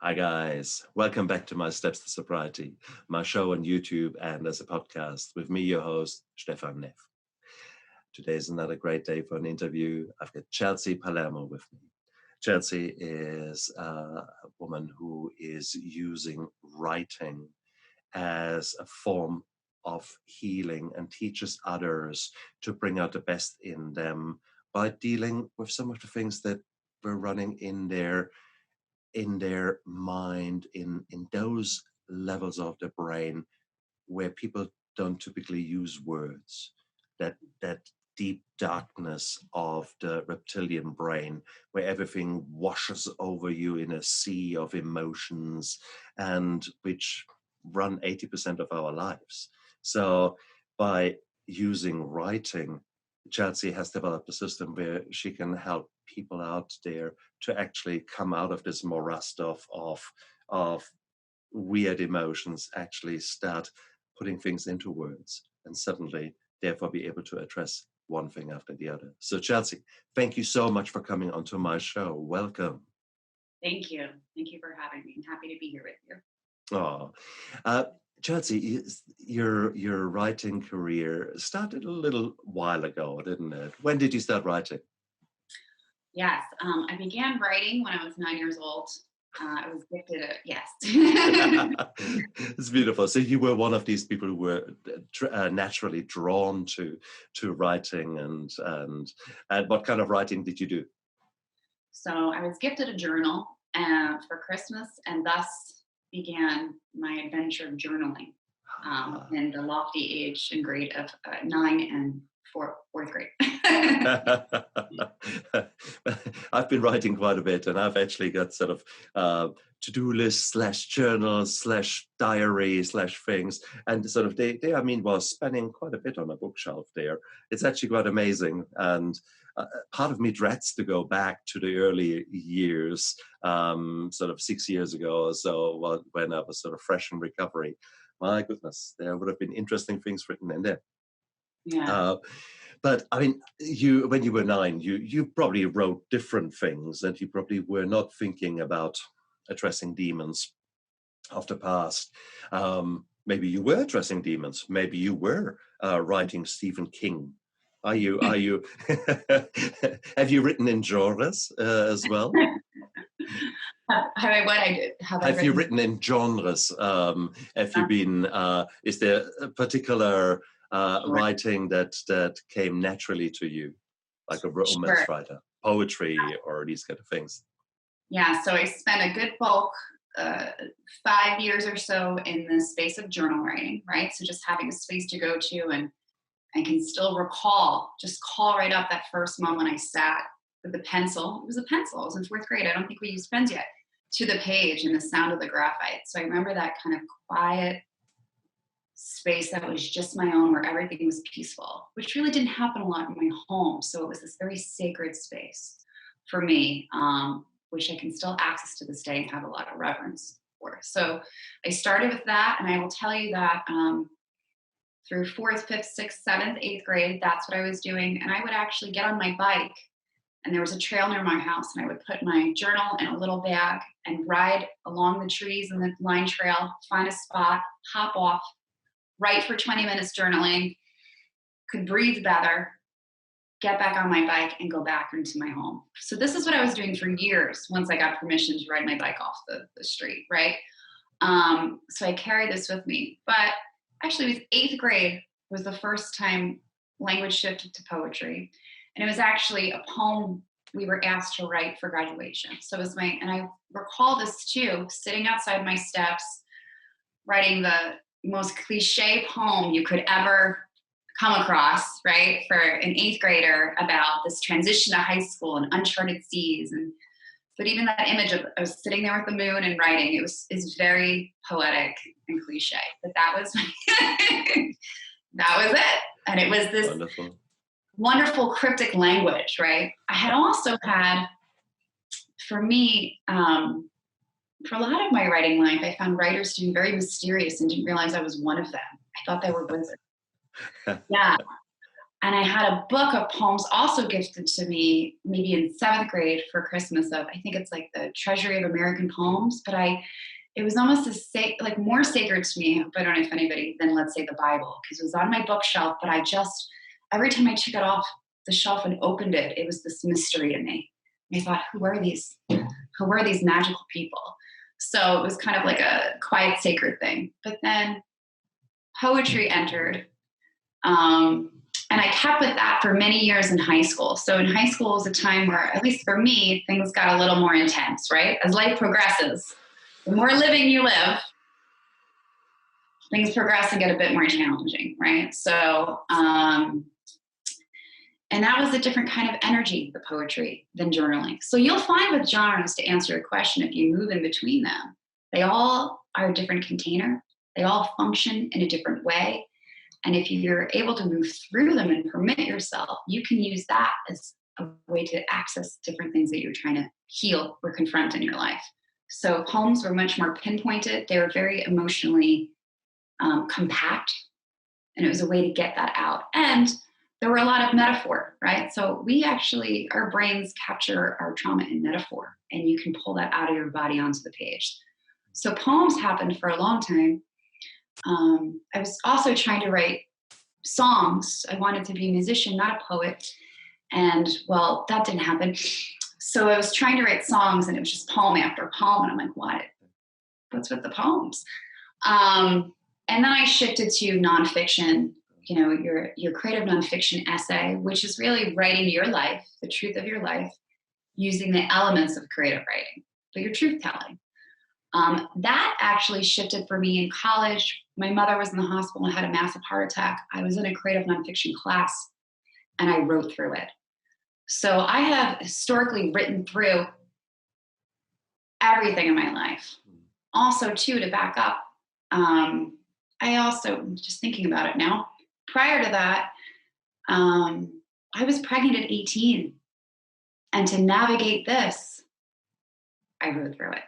Hi guys, welcome back to my Steps to Sobriety, my show on YouTube and as a podcast with me, your host, Stefan Neff. Today is another great day for an interview. I've got Chelsea Palermo with me. Chelsea is a woman who is using writing as a form of healing and teaches others to bring out the best in them by dealing with some of the things that were running in their mind, in those levels of the brain where people don't typically use words, that deep darkness of the reptilian brain where everything washes over you in a sea of emotions, and which run 80% of our lives. So by using writing, Chelsea has developed a system where she can help people out there to actually come out of this morass of weird emotions, actually start putting things into words, and suddenly therefore be able to address one thing after the other. So Chelsea, thank you so much for coming onto my show. Welcome. Thank you. Thank you for having me. I'm happy to be here with you. Oh, Chelsea, your writing career started a little while ago, didn't it? When did you start writing? Yes, I began writing when I was 9 years old. I was gifted yes. It's beautiful. So you were one of these people who were naturally drawn to writing, and what kind of writing did you do? So I was gifted a journal for Christmas, and thus began my adventure of journaling in the lofty age and grade of 9 and fourth grade. I've been writing quite a bit, and I've actually got sort of to-do lists / journals / diary / things, and sort of they I mean was spending quite a bit on a bookshelf there. It's actually quite amazing, and part of me dreads to go back to the early years, sort of 6 years ago or so, when I was sort of fresh in recovery. My goodness, there would have been interesting things written in there. Yeah. But I mean, when you were 9, you probably wrote different things, and you probably were not thinking about addressing demons of the past. Maybe you were addressing demons. Maybe you were writing Stephen King. Are you? Have you written in genres as well? Have you written in genres? Have you been? Is there a particular writing that came naturally to you, like a romance writer, poetry, or these kind of things? Yeah, so I spent a good bulk, 5 years or so in the space of journal writing, right? So just having a space to go to, and I can still just call right up that first moment I sat with the pencil. It was a pencil. I was in fourth grade. I don't think we used pens yet. To the page and the sound of the graphite. So I remember that kind of quiet space that was just my own, where everything was peaceful, which really didn't happen a lot in my home. So it was this very sacred space for me, which I can still access to this day and have a lot of reverence for. So I started with that, and I will tell you that through 4th, 5th, 6th, 7th, 8th grade, that's what I was doing. And I would actually get on my bike, and there was a trail near my house, and I would put my journal in a little bag and ride along the trees and the line trail, find a spot, hop off, write for 20 minutes journaling, could breathe better, get back on my bike, and go back into my home. So this is what I was doing for years once I got permission to ride my bike off the street, right? So I carried this with me. But actually, it was 8th grade was the first time language shifted to poetry. And it was actually a poem we were asked to write for graduation. So it was and I recall this too, sitting outside my steps, writing the most cliche poem you could ever come across, right? For an 8th grader, about this transition to high school and uncharted seas. But even that image of I was sitting there with the moon and writing, is very poetic and cliche. But that was that was it. And it was this wonderful cryptic language, right? I had also had, for me, for a lot of my writing life, I found writers to be very mysterious and didn't realize I was one of them. I thought they were wizards. Yeah. And I had a book of poems also gifted to me maybe in 7th grade for Christmas of, I think it's like the Treasury of American Poems, but it was almost like more sacred to me, if I don't know if anybody, than let's say the Bible, because it was on my bookshelf, but every time I took it off the shelf and opened it, it was this mystery to me. And I thought, who are these magical people? So it was kind of like a quiet, sacred thing. But then poetry entered. And I kept with that for many years in high school. So in high school was a time where, at least for me, things got a little more intense, right? As life progresses, the more living you live, things progress and get a bit more challenging, right? So, and that was a different kind of energy, the poetry, than journaling. So you'll find with genres, to answer your question, if you move in between them, they all are a different container. They all function in a different way. And if you're able to move through them and permit yourself, you can use that as a way to access different things that you're trying to heal or confront in your life. So poems were much more pinpointed. They were very emotionally compact, and it was a way to get that out. And there were a lot of metaphor, right? So our brains capture our trauma in metaphor, and you can pull that out of your body onto the page. So poems happened for a long time. I was also trying to write songs. I wanted to be a musician, not a poet. And well, that didn't happen. So I was trying to write songs, and it was just poem after poem. And I'm like, what's with the poems? And then I shifted to nonfiction, your creative nonfiction essay, which is really writing your life, the truth of your life, using the elements of creative writing, but your truth telling. That actually shifted for me in college. My mother was in the hospital and had a massive heart attack. I was in a creative nonfiction class, and I wrote through it. So I have historically written through everything in my life. Also, too, to back up, I also, just thinking about it now, prior to that, I was pregnant at 18. And to navigate this, I wrote through it.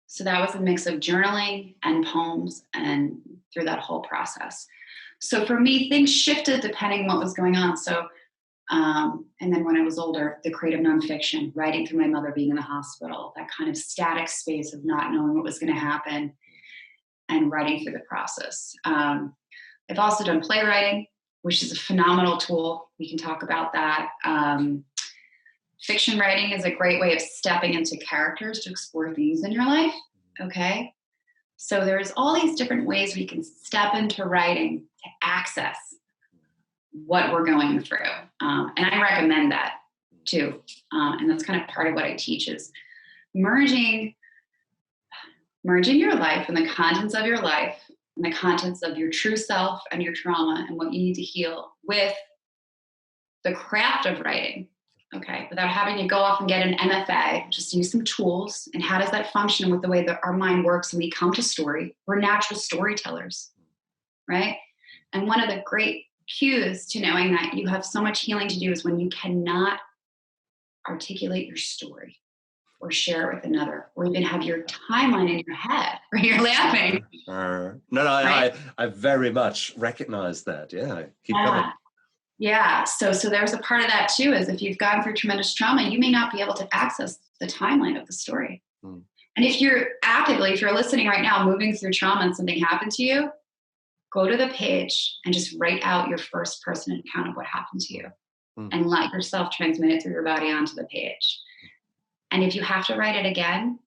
So that was a mix of journaling and poems and through that whole process. So for me, things shifted depending on what was going on. So, and then when I was older, the creative nonfiction, writing through my mother being in the hospital, that kind of static space of not knowing what was going to happen and writing through the process. I've also done playwriting, which is a phenomenal tool. We can talk about that. Fiction writing is a great way of stepping into characters to explore themes in your life. Okay. So there's all these different ways we can step into writing to access what we're going through. And I recommend that too. And that's kind of part of what I teach is merging your life and the contents of your life and the contents of your true self and your trauma and what you need to heal with the craft of writing. Okay, without having to go off and get an MFA, just use some tools. And how does that function with the way that our mind works when we come to story? We're natural storytellers, right? And one of the great cues to knowing that you have so much healing to do is when you cannot articulate your story or share it with another, or even have your timeline in your head where you're laughing. Right? I very much recognize that. Yeah, keep going. Yeah, so there's a part of that too, is if you've gone through tremendous trauma, you may not be able to access the timeline of the story. And if you're listening right now, moving through trauma and something happened to you, go to the page and just write out your first person account of what happened to you and let yourself transmit it through your body onto the page. And if you have to write it again,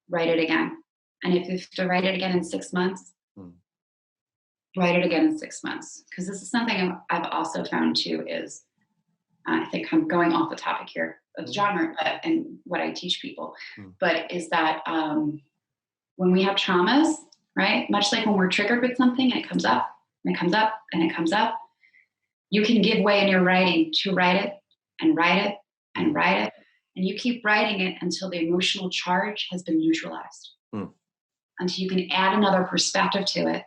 write it again. And if you have to write it again in 6 months, write it again in 6 months. Because this is something I've also found too is, I think I'm going off the topic here of genre and what I teach people, but is that when we have traumas, right, much like when we're triggered with something and it comes up and it comes up and it comes up, you can give way in your writing to write it and write it and write it. And you keep writing it until the emotional charge has been neutralized, until you can add another perspective to it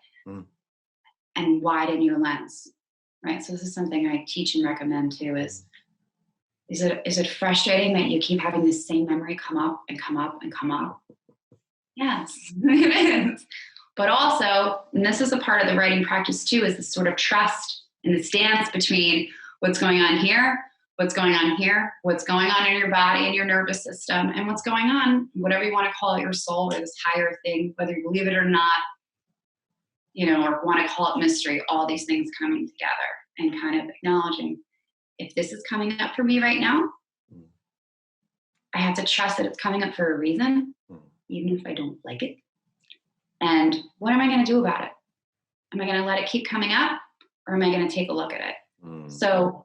and widen your lens, right? So this is something I teach and recommend too is it frustrating that you keep having this same memory come up and come up and come up? Yes, it is. But also, and this is a part of the writing practice too, is this sort of trust And this dance between what's going on here, what's going on here, what's going on in your body and your nervous system, and what's going on, whatever you want to call it, your soul or this higher thing, whether you believe it or not, or want to call it mystery, all these things coming together and kind of acknowledging, if this is coming up for me right now, I have to trust that it's coming up for a reason, even if I don't like it. And what am I going to do about it? Am I going to let it keep coming up, or am I going to take a look at it? So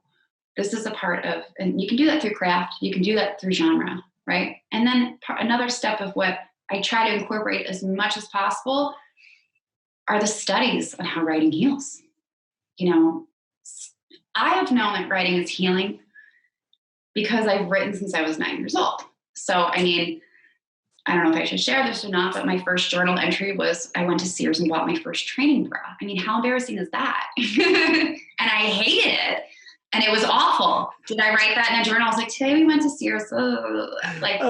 this is a part of, and you can do that through craft, you can do that through genre, right? And then another step of what I try to incorporate as much as possible are the studies on how writing heals. I have known that writing is healing because I've written since I was 9 years old. So, I don't know if I should share this or not, but my first journal entry was I went to Sears and bought my first training bra. How embarrassing is that? And I hated it. And it was awful. Did I write that in a journal? I was like, today we went to Sears. Like,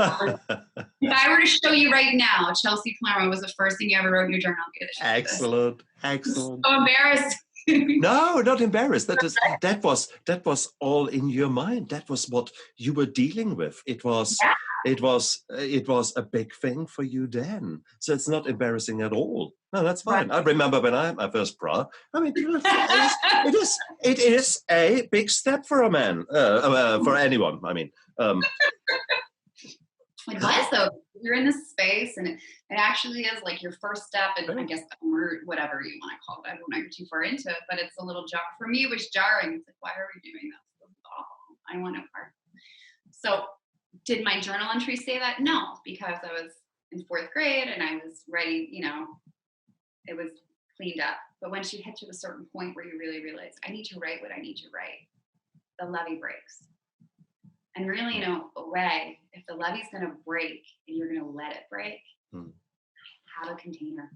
if I were to show you right now, Chelsea Palermo was the first thing you ever wrote in your journal. Excellent. So embarrassed. No, not embarrassed. That was all in your mind. That was what you were dealing with. It was a big thing for you then. So it's not embarrassing at all. No, that's fine. Right. I remember when I had my first bra. It is a big step for a man, for anyone. It was, though. You're in this space, and it actually is like your first step, and I guess whatever you want to call it. I don't know, you're too far into it, but it's a little for me, it was jarring. It's like, why are we doing this? This is awful. I want no part. So, did my journal entry say that? No, because I was in 4th grade and I was writing. It was cleaned up. But once you hit to a certain point where you really realize, I need to write what I need to write, the levee breaks. And really, a way, if the levee's going to break and you're going to let it break, have a container.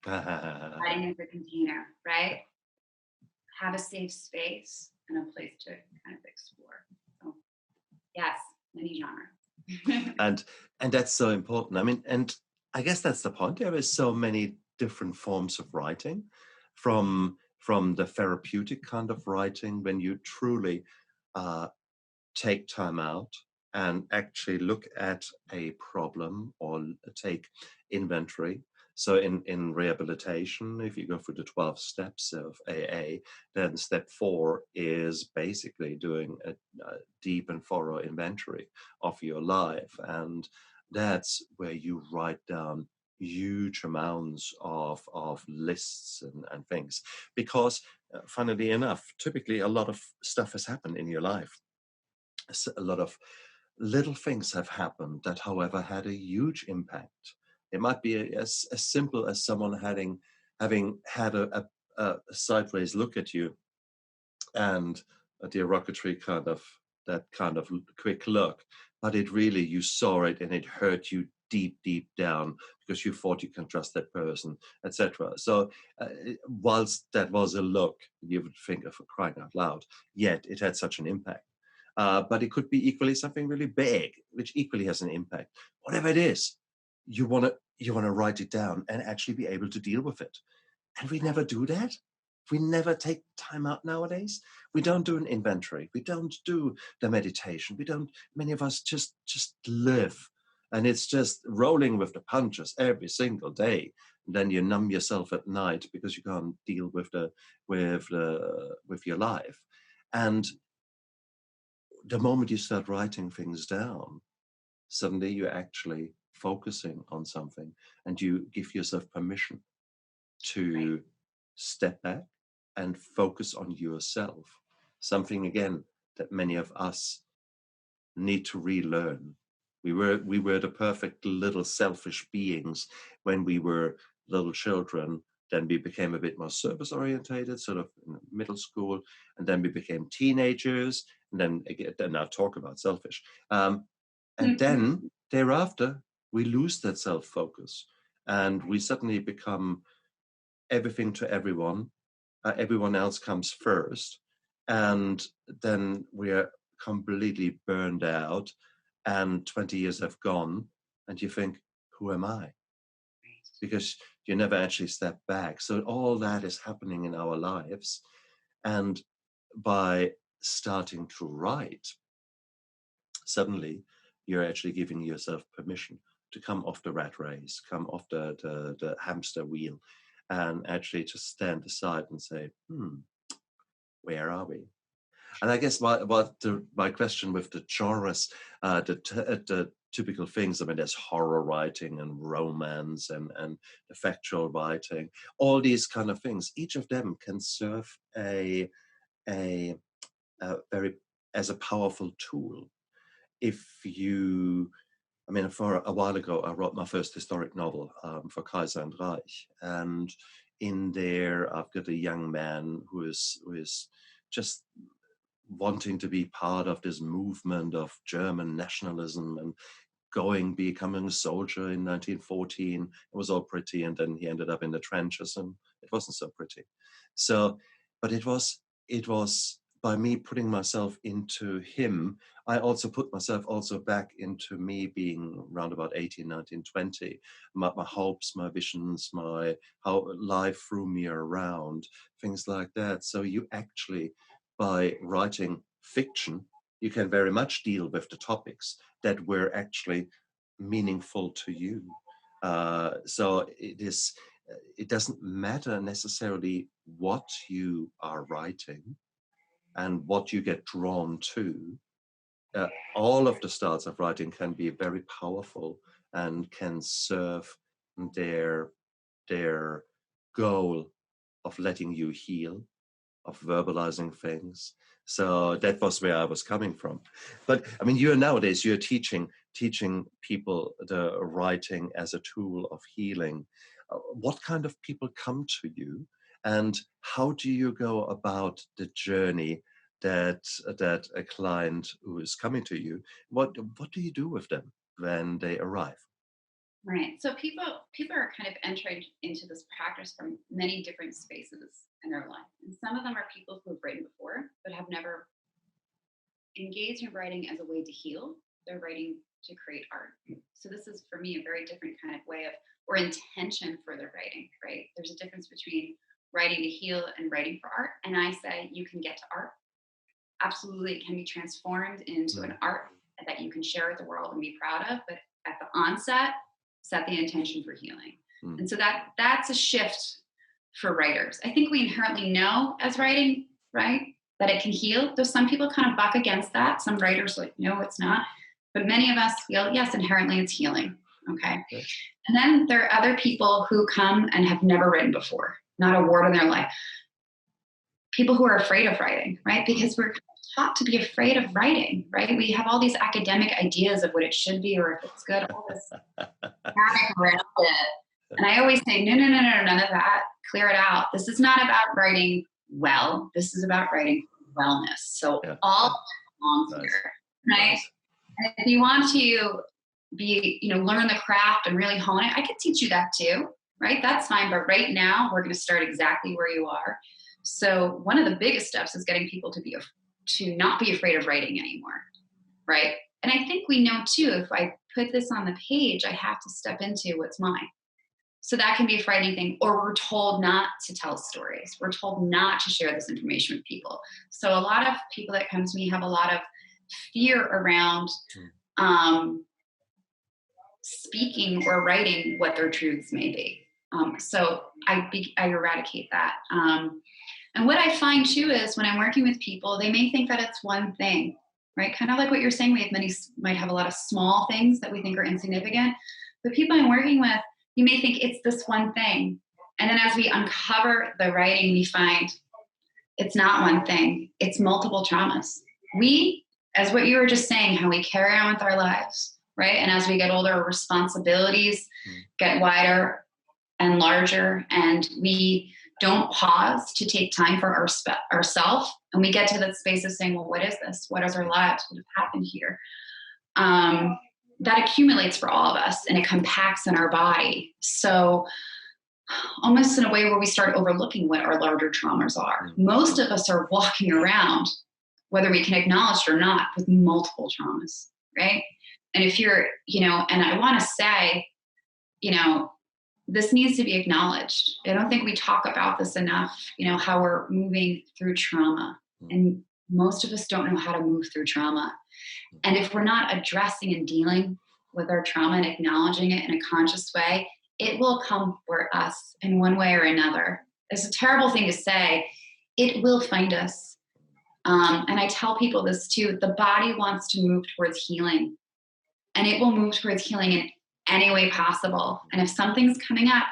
Writing is a container, right? Have a safe space and a place to kind of explore. So, yes, many genres. and that's so important. And I guess that's the point. There is so many different forms of writing, from the therapeutic kind of writing, when you truly take time out and actually look at a problem or take inventory. So in rehabilitation, if you go through the 12 steps of AA, then step 4 is basically doing a deep and thorough inventory of your life. And that's where you write down huge amounts of lists and things. Because funnily enough, typically a lot of stuff has happened in your life. A lot of little things have happened that, however, had a huge impact. It might be as simple as someone having had a sideways look at you, and a derogatory kind of quick look, but it really, you saw it and it hurt you deep down because you thought you can trust that person, etc. So whilst that was a look, you would think of crying out loud, yet it had such an impact. But it could be equally something really big, which equally has an impact. Whatever it is, you want to write it down and actually be able to deal with it. And we never do that. We never take time out nowadays. We don't do an inventory. We don't do the meditation. We don't. Many of us just live, and it's just rolling with the punches every single day. And then you numb yourself at night because you can't deal with your life. And the moment you start writing things down, suddenly you're actually focusing on something, and you give yourself permission to step back and focus on yourself. Something, again, that many of us need to relearn. We were the perfect little selfish beings when we were little children. Then we became a bit more service orientated, sort of in middle school, and then we became teenagers. And then again, now talk about selfish. And then thereafter, we lose that self-focus, and we suddenly become everything to everyone. Everyone else comes first, and then we are completely burned out, and 20 years have gone, and you think, who am I? Because you never actually step back. So all that is happening in our lives, and by starting to write, suddenly you're actually giving yourself permission to come off the rat race, come off the hamster wheel, and actually just stand aside and say, where are we? And I guess my question with the genres, the typical things, I mean, there's horror writing and romance and the factual writing, all these kind of things. Each of them can serve a very as a powerful tool. If you, I mean, for a while ago, I wrote my first historic novel for Kaiser and Reich, and in there, I've got a young man who is just wanting to be part of this movement of German nationalism and becoming a soldier in 1914. It was all pretty, and then he ended up in the trenches, and it wasn't so pretty. So, but it was by me putting myself into him, I also put myself also back into me being around about 18, 19, 20. My hopes, my visions, how life threw me around, things like that. So you actually, by writing fiction, you can very much deal with the topics that were actually meaningful to you. So it doesn't matter necessarily what you are writing and what you get drawn to. All of the styles of writing can be very powerful and can serve their goal of letting you heal, of verbalizing things. So that was where I was coming from. But I mean, nowadays you're teaching people the writing as a tool of healing. What kind of people come to you, and how do you go about the journey that a client who is coming to you? What do you do with them when they arrive? Right. So people are kind of entering into this practice from many different spaces in their life. And some of them are people who have written before, but have never engaged in writing as a way to heal. They're writing to create art. So this is for me a very different kind of way of, or intention for their writing, right? There's a difference between writing to heal and writing for art. And I say you can get to art. Absolutely, it can be transformed into an art that you can share with the world and be proud of. But at the onset, set the intention for healing. And so that's a shift for writers. I think we inherently know as writing, right, that it can heal. Though some people kind of buck against that. Some writers like, no, it's not. But many of us feel, yes, inherently it's healing. Okay. And then there are other people who come and have never written before, not a word in their life. People who are afraid of writing, right? Because we're taught to be afraid of writing, right? We have all these academic ideas of what it should be or if it's good, all this panic around it. And I always say, no, none of that. Clear it out. This is not about writing well. This is about writing wellness. So all belongs here, right? Nice. And if you want to be, learn the craft and really hone it, I could teach you that too, right? That's fine. But right now, we're going to start exactly where you are. So one of the biggest steps is getting people to not be afraid of writing anymore, right? And I think we know too, if I put this on the page, I have to step into what's mine. So that can be a frightening thing. Or we're told not to tell stories. We're told not to share this information with people. So a lot of people that come to me have a lot of fear around speaking or writing what their truths may be. So I eradicate that. And what I find too is when I'm working with people, they may think that it's one thing, right? Kind of like what you're saying, might have a lot of small things that we think are insignificant. The people I'm working with, you may think it's this one thing. And then as we uncover the writing, we find it's not one thing. It's multiple traumas. We, as what you were just saying, how we carry on with our lives, right? And as we get older, our responsibilities get wider and larger, and we don't pause to take time for ourselves. And we get to that space of saying, well, what is this? What is our lives? What have happened here? That accumulates for all of us and it compacts in our body. So almost in a way where we start overlooking what our larger traumas are. Most of us are walking around, whether we can acknowledge it or not, with multiple traumas, right? And if you're, and I want to say, this needs to be acknowledged. I don't think we talk about this enough, how we're moving through trauma. And most of us don't know how to move through trauma. And if we're not addressing and dealing with our trauma and acknowledging it in a conscious way, it will come for us in one way or another. It's a terrible thing to say. It will find us. And I tell people this too, the body wants to move towards healing, and it will move towards healing in any way possible. And if something's coming up,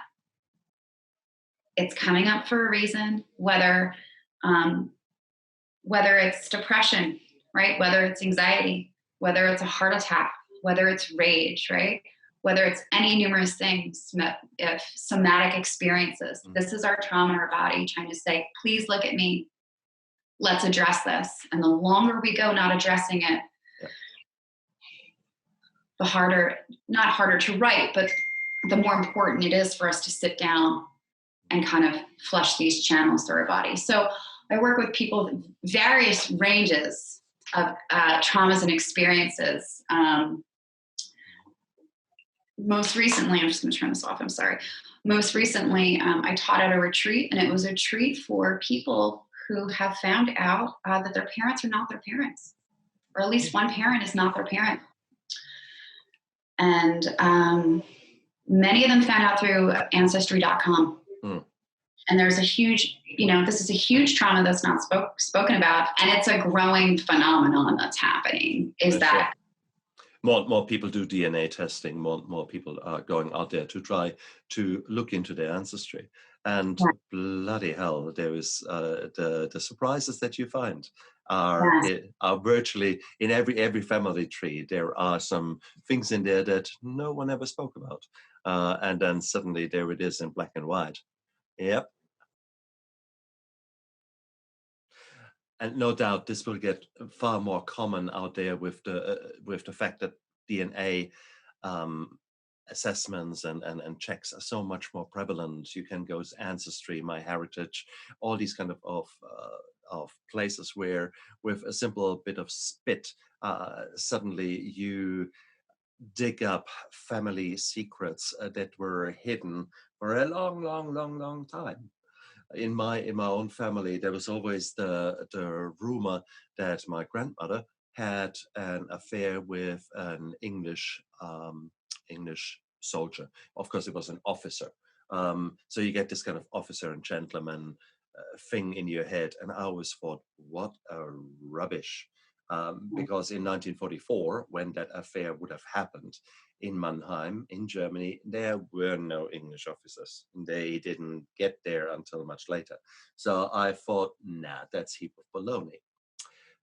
it's coming up for a reason, whether it's depression, right? Whether it's anxiety, whether it's a heart attack, whether it's rage, right? Whether it's any numerous things, if somatic experiences. This is our trauma in our body trying to say, please look at me. Let's address this. And the longer we go not addressing it, the harder, not harder to write, but the more important it is for us to sit down and kind of flush these channels through our body. So I work with people with various ranges of traumas and experiences. Most recently, I'm just going to turn this off, I'm sorry. Most recently, I taught at a retreat, and it was a treat for people who have found out that their parents are not their parents, or at least one parent is not their parent. And many of them found out through Ancestry.com. And there's a huge, this is a huge trauma that's not spoken about, and it's a growing phenomenon that's happening, is that more people do DNA testing, more people are going out there to try to look into their ancestry. And bloody hell, there is the surprises that you find are virtually in every family tree. There are some things in there that no one ever spoke about. And then suddenly there it is in black and white. Yep. And no doubt this will get far more common out there with the fact that DNA assessments and checks are so much more prevalent. You can go to Ancestry, MyHeritage, all these kind of places where with a simple bit of spit, suddenly you dig up family secrets that were hidden for a long time. In my own family, there was always the rumor that my grandmother had an affair with an English soldier. Of course, it was an officer. So you get this kind of officer and gentleman thing in your head, and I always thought, what a rubbish. Because in 1944, when that affair would have happened in Mannheim, in Germany, there were no English officers. They didn't get there until much later. So I thought, nah, that's heap of baloney.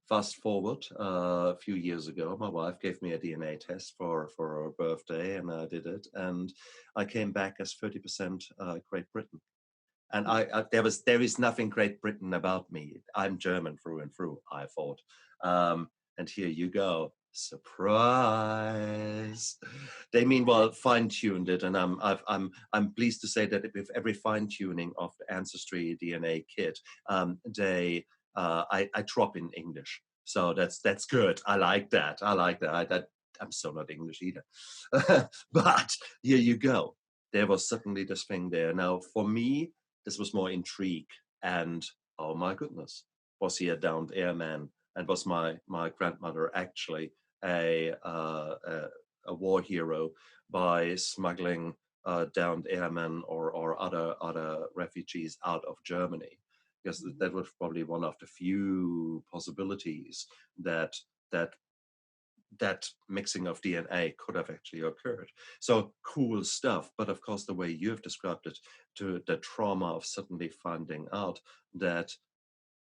Fast forward a few years ago, my wife gave me a DNA test for her birthday, and I did it, and I came back as 30% Great Britain. And there is nothing Great Britain about me. I'm German through and through, I thought. And here you go. Surprise! They meanwhile fine-tuned it, and I'm pleased to say that with every fine-tuning of the Ancestry DNA kit, I drop in English. So that's good. I like that. I'm so not English either. But here you go. There was suddenly this thing there. Now, for me, this was more intrigue and, oh my goodness, was he a downed airman? And was my grandmother actually a war hero by smuggling downed airmen or other refugees out of Germany? Because that was probably one of the few possibilities that mixing of DNA could have actually occurred. So cool stuff. But of course, the way you have described it, to the trauma of suddenly finding out that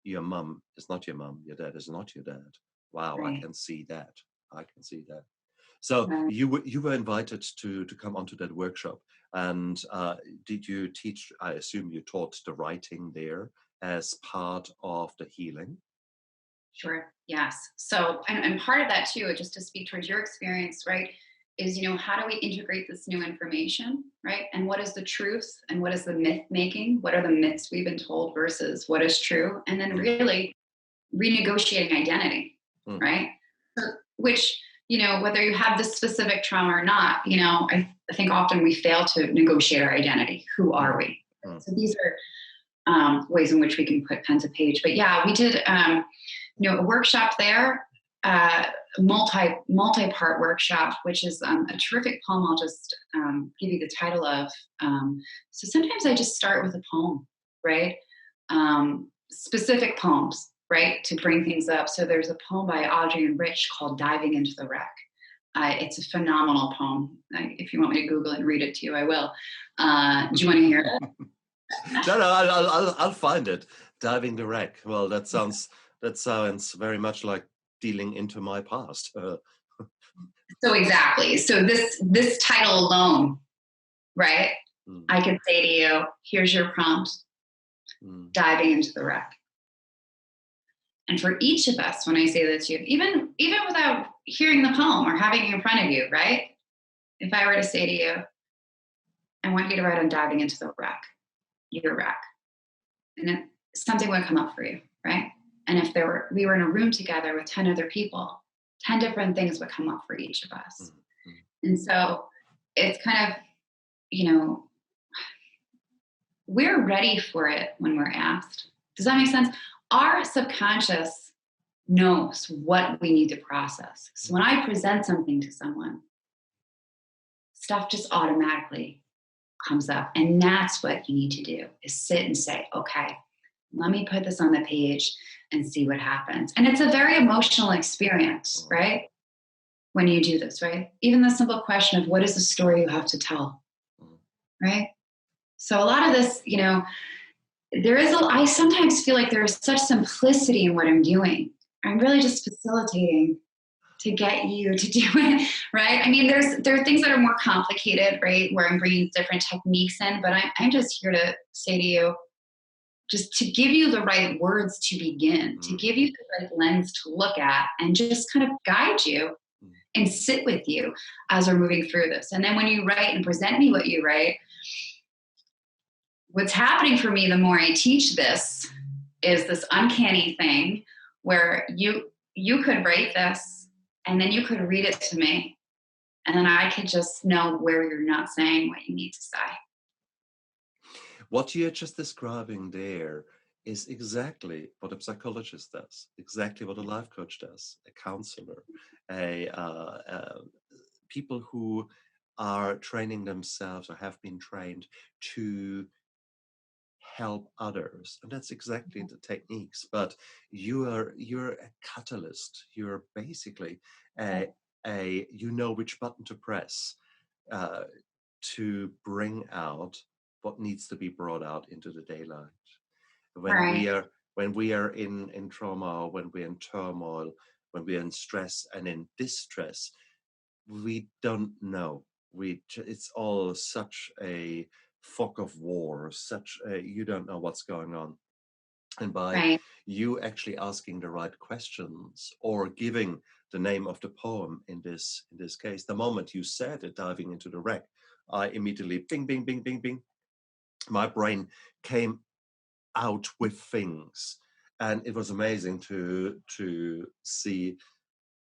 your mum is not your mum, your dad is not your dad. Wow, right. I can see that. So right. you were invited to come onto that workshop. And did you teach, I assume you taught the writing there as part of the healing? Sure, yes. So, and part of that too, just to speak towards your experience, right, is, how do we integrate this new information, right? And what is the truth and what is the myth making? What are the myths we've been told versus what is true? And then really renegotiating identity, right? Which, whether you have this specific trauma or not, I think often we fail to negotiate our identity. Who are we? So these are ways in which we can put pen to page. But yeah, we did, a workshop there, multi-part workshop, which is a terrific poem. I'll just give you the title of. So sometimes I just start with a poem, right? Specific poems, right, to bring things up. So there's a poem by Audrey and Rich called Diving into the Wreck. It's a phenomenal poem. If you want me to Google it and read it to you, I will. Do you want to hear it? No, I'll find it. Diving the Wreck. Well, that sounds very much like dealing into my past. So exactly. So this title alone, right? I could say to you, here's your prompt. Diving into the wreck. And for each of us, when I say that to you, even without hearing the poem or having it in front of you, right? If I were to say to you, I want you to write on diving into the wreck, your wreck. And something would come up for you, right? And if we were in a room together with 10 other people, 10 different things would come up for each of us. And so it's kind of, we're ready for it when we're asked. Does that make sense? Our subconscious knows what we need to process. So when I present something to someone, stuff just automatically comes up. And that's what you need to do, is sit and say, okay, let me put this on the page and see what happens. And it's a very emotional experience, right? When you do this, right? Even the simple question of what is the story you have to tell, right? So a lot of this, I sometimes feel like there is such simplicity in what I'm doing. I'm really just facilitating to get you to do it, right? I mean, there are things that are more complicated, right? Where I'm bringing different techniques in, but I'm just here to say to you, just to give you the right words to begin, to give you the right lens to look at, and just kind of guide you and sit with you as we're moving through this. And then when you write and present me what you write, what's happening for me the more I teach this is this uncanny thing where you could write this and then you could read it to me, and then I could just know where you're not saying what you need to say. What you're just describing there is exactly what a psychologist does, exactly what a life coach does, a counselor, people who are training themselves or have been trained to help others. And that's exactly the techniques. But you're a catalyst. You're basically you know which button to press to bring out what needs to be brought out into the daylight. When we are in trauma, or when we're in turmoil, when we're in stress and in distress, we don't know. It's all such a fog of war, you don't know what's going on. And by you actually asking the right questions or giving the name of the poem in this case, the moment you said it, diving into the wreck, I immediately bing, bing, bing, bing, bing. My brain came out with things. And it was amazing to see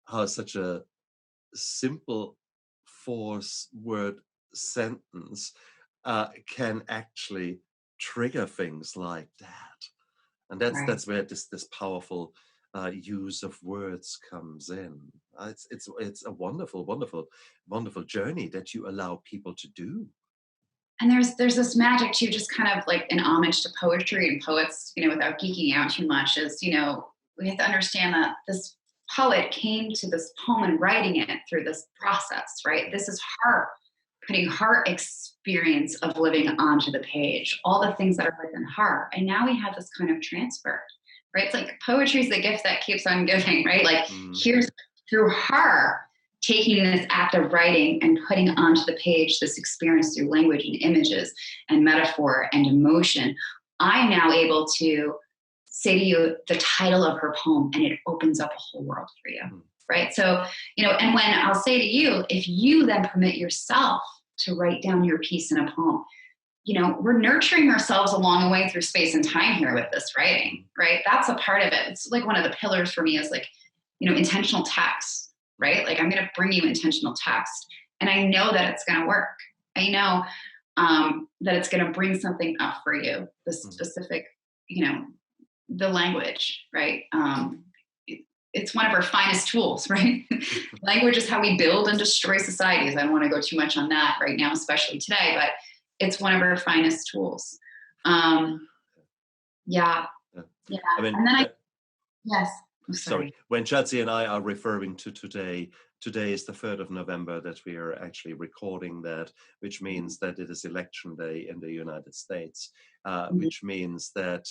how such a simple 4-word sentence can actually trigger things like that. And that's where this powerful use of words comes in. It's a wonderful, wonderful, wonderful journey that you allow people to do. And there's this magic too, just kind of like an homage to poetry and poets, without geeking out too much, is, we have to understand that this poet came to this poem and writing it through this process, right? This is her putting her experience of living onto the page, all the things that are within her. And now we have this kind of transfer, right? It's like poetry is the gift that keeps on giving, right? Like here's through her taking this act of writing and putting onto the page this experience through language and images and metaphor and emotion. I'm now able to say to you the title of her poem, and it opens up a whole world for you, right? So, and when I'll say to you, if you then permit yourself to write down your piece in a poem, we're nurturing ourselves along the way through space and time here with this writing, right? That's a part of it. It's like one of the pillars for me is like, intentional text, right? Like I'm going to bring you intentional text, and I know that it's going to work. I know that it's going to bring something up for you, the specific, the language, right? It's one of our finest tools, right? Language is how we build and destroy societies. I don't want to go too much on that right now, especially today, but it's one of our finest tools. Yeah. I mean, and then yes. Sorry. When Chelsea and I are referring to today is the 3rd of November that we are actually recording that, which means that it is election day in the United States, which means that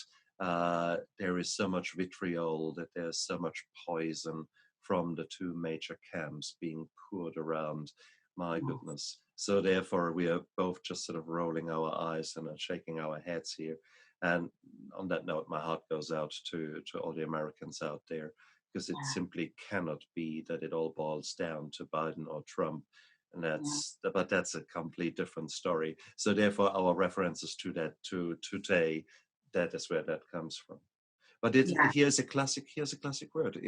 there is so much vitriol, that there's so much poison from the two major camps being poured around. My goodness. So therefore, we are both just sort of rolling our eyes and shaking our heads here. And on that note, my heart goes out to all the Americans out there, because it simply cannot be that it all boils down to Biden or Trump. And but that's a complete different story. So therefore, our references to that to today, that is where that comes from. But here's a classic word.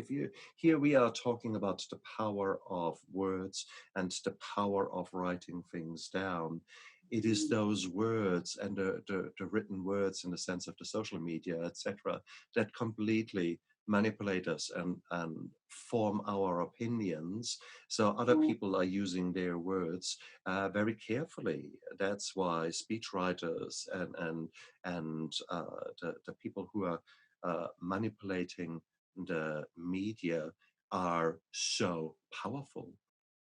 Here we are talking about the power of words and the power of writing things down. It is those words and the written words in the sense of the social media, etc., that completely manipulate us and form our opinions. So other people are using their words very carefully. That's why speechwriters and the people who are manipulating the media are so powerful.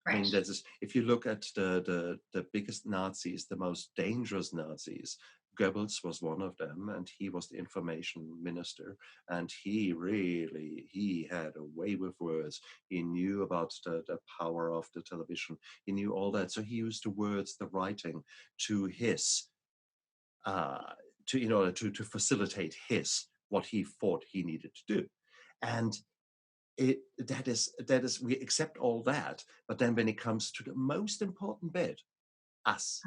Right. I mean, if you look at the biggest Nazis, the most dangerous Nazis, Goebbels was one of them, and he was the information minister, and he had a way with words. He knew about the power of the television. He knew all that. So he used the words, the writing to his, in order to facilitate what he thought he needed to do. And that is we accept all that, but then when it comes to the most important bit, us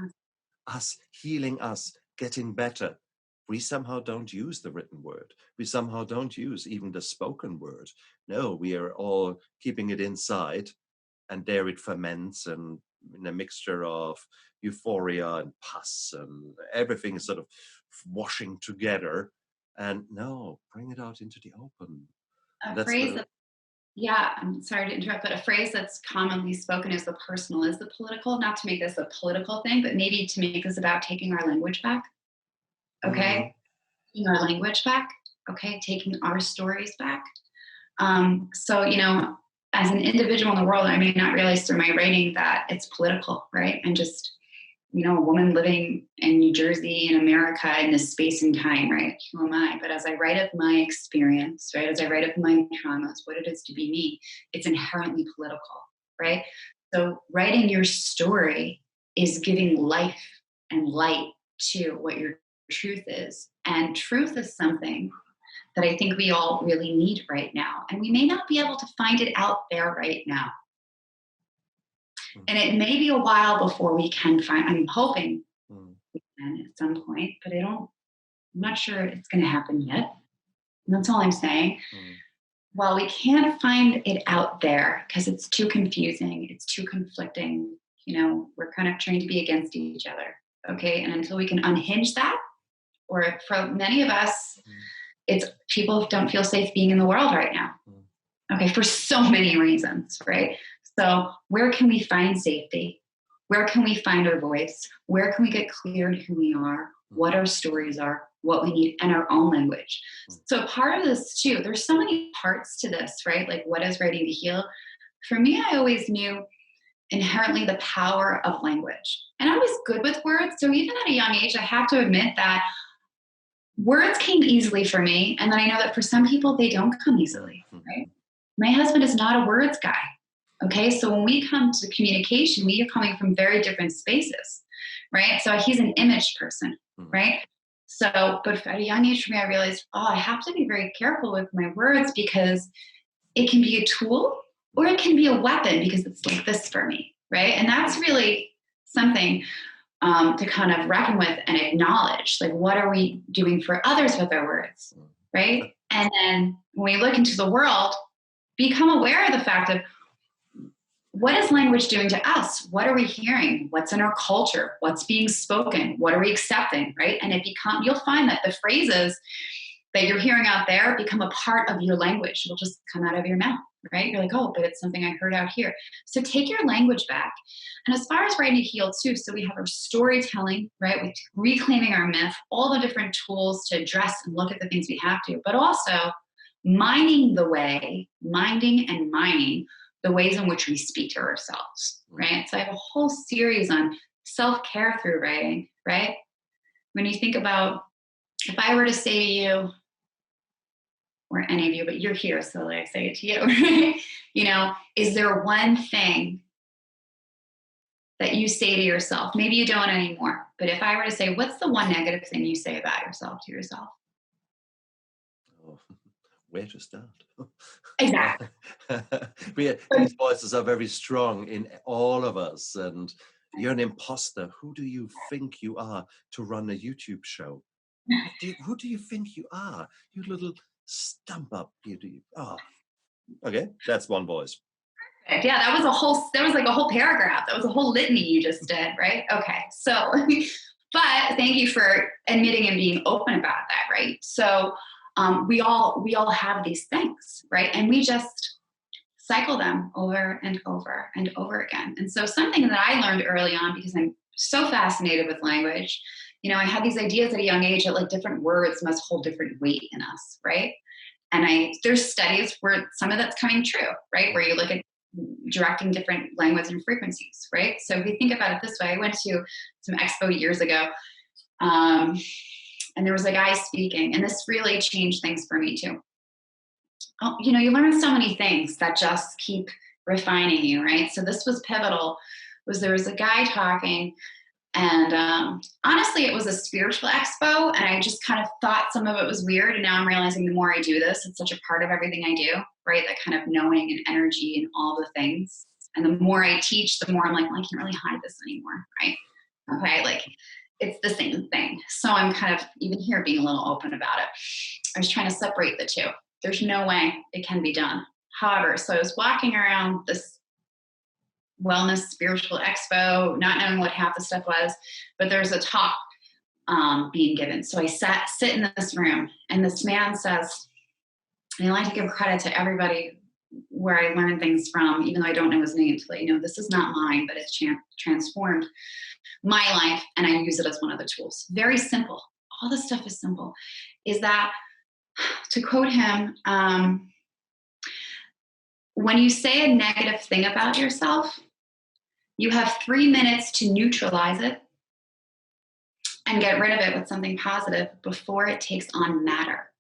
healing, us getting better, we somehow don't use the written word. We somehow don't use even the spoken word. No, we are all keeping it inside, and there it ferments, and in a mixture of euphoria and pus, and everything is sort of washing together. And no, bring it out into the open. I'm sorry to interrupt, but a phrase that's commonly spoken is the personal is the political, not to make this a political thing, but maybe to make this about taking our language back. Okay? Taking our language back. Okay? Taking our stories back. So, as an individual in the world, I may not realize through my writing that it's political, right? I'm just, a woman living in New Jersey, in America, in this space and time, right? Who am I? But as I write of my experience, right? As I write of my traumas, what it is to be me, it's inherently political, right? So writing your story is giving life and light to what your truth is. And truth is something that I think we all really need right now. And we may not be able to find it out there right now. And it may be a while before we can find, I'm hoping we can at some point, but I'm not sure it's going to happen yet. And that's all I'm saying. Well, we can't find it out there because it's too confusing. It's too conflicting. We're kind of trained to be against each other. Okay. And until we can unhinge that, or for many of us, it's people don't feel safe being in the world right now. Okay. For so many reasons, right? So where can we find safety? Where can we find our voice? Where can we get clear in who we are, what our stories are, what we need, and our own language? So part of this too, there's so many parts to this, right? Like what is writing to heal? For me, I always knew inherently the power of language. And I was good with words. So even at a young age, I have to admit that words came easily for me. And then I know that for some people, they don't come easily, right? My husband is not a words guy. Okay, so when we come to communication, we are coming from very different spaces, right? So he's an image person, right? So, but at a young age for me, I realized, I have to be very careful with my words because it can be a tool or it can be a weapon because it's like this for me, right? And that's really something to kind of reckon with and acknowledge, like what are we doing for others with our words, right? And then when we look into the world, become aware of the fact of what is language doing to us? What are we hearing? What's in our culture? What's being spoken? What are we accepting, right? And you'll find that the phrases that you're hearing out there become a part of your language. It'll just come out of your mouth, right? You're like, oh, but it's something I heard out here. So take your language back. And as far as Ready to Heal too, so we have our storytelling, right? With reclaiming our myth, all the different tools to address and look at the things we have to, but also minding the ways in which we speak to ourselves, right? So I have a whole series on self-care through writing, right? When you think about, if I were to say to you, or any of you, but you're here, so I say it to you, right? You know, is there one thing that you say to yourself? Maybe you don't anymore, but if I were to say, what's the one negative thing you say about yourself to yourself? Oh, where to start? Exactly. These voices are very strong in all of us, and you're an imposter. Who do you think you are to run a YouTube show? Who do you think you are? You little stump up. Okay, that's one voice. Yeah, that was like a whole paragraph. That was a whole litany you just did, right? Okay, so, but thank you for admitting and being open about that, right? So we all have these things, right? And we just cycle them over and over and over again. And so something that I learned early on, because I'm so fascinated with language, you know, I had these ideas at a young age that like different words must hold different weight in us, right? And there's studies where some of that's coming true, right? Where you look at directing different language and frequencies, right? So if we think about it this way, I went to some expo years ago, and there was a guy speaking, and this really changed things for me too. Oh, you know, you learn so many things that just keep refining you, right? So this was pivotal. There was a guy talking, and honestly, it was a spiritual expo, and I just kind of thought some of it was weird, and now I'm realizing the more I do this, it's such a part of everything I do, right? That kind of knowing and energy and all the things. And the more I teach, the more I'm like, well, I can't really hide this anymore, right? Okay, like it's the same thing. So I'm kind of even here being a little open about it. I was trying to separate the two. There's no way it can be done. However, so I was walking around this wellness spiritual expo, not knowing what half the stuff was, but there's a talk being given. So I sit in this room, and this man says, and I like to give credit to everybody where I learned things from, even though I don't know his name, to let you know this is not mine, but it's transformed my life, and I use it as one of the tools. Very simple. All this stuff is simple. Is that, to quote him, when you say a negative thing about yourself, you have 3 minutes to neutralize it and get rid of it with something positive before it takes on matter.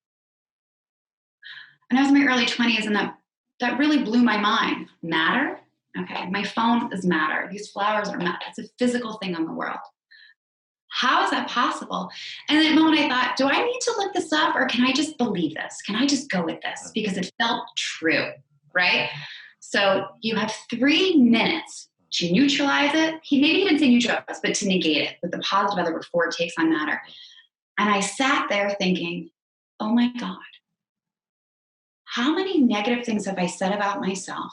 And I was in my early 20s, and that really blew my mind. Matter? Okay, my phone is matter. These flowers are matter. It's a physical thing on the world. How is that possible? And at that moment I thought, do I need to look this up, or can I just believe this? Can I just go with this? Because it felt true, right? So you have 3 minutes to neutralize it. Maybe he didn't say neutralize, but to negate it with the positive other before it takes on matter. And I sat there thinking, oh my God, how many negative things have I said about myself?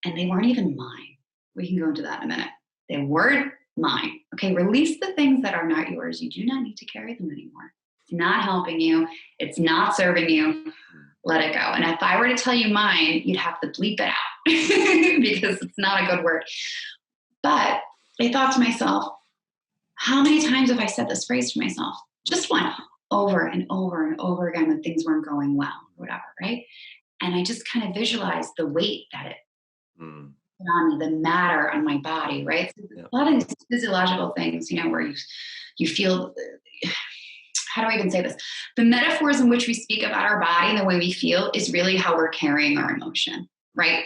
And they weren't even mine. We can go into that in a minute. They weren't mine. Okay, release the things that are not yours. You do not need to carry them anymore. It's not helping you. It's not serving you. Let it go. And if I were to tell you mine, you'd have to bleep it out because it's not a good word. But I thought to myself, how many times have I said this phrase to myself? Just one, over and over and over again when things weren't going well, or whatever, right? And I just kind of visualized the weight that it put on me, the matter on my body, right? So a lot of these physiological things, you know, where you feel, how do I even say this? The metaphors in which we speak about our body and the way we feel is really how we're carrying our emotion, right?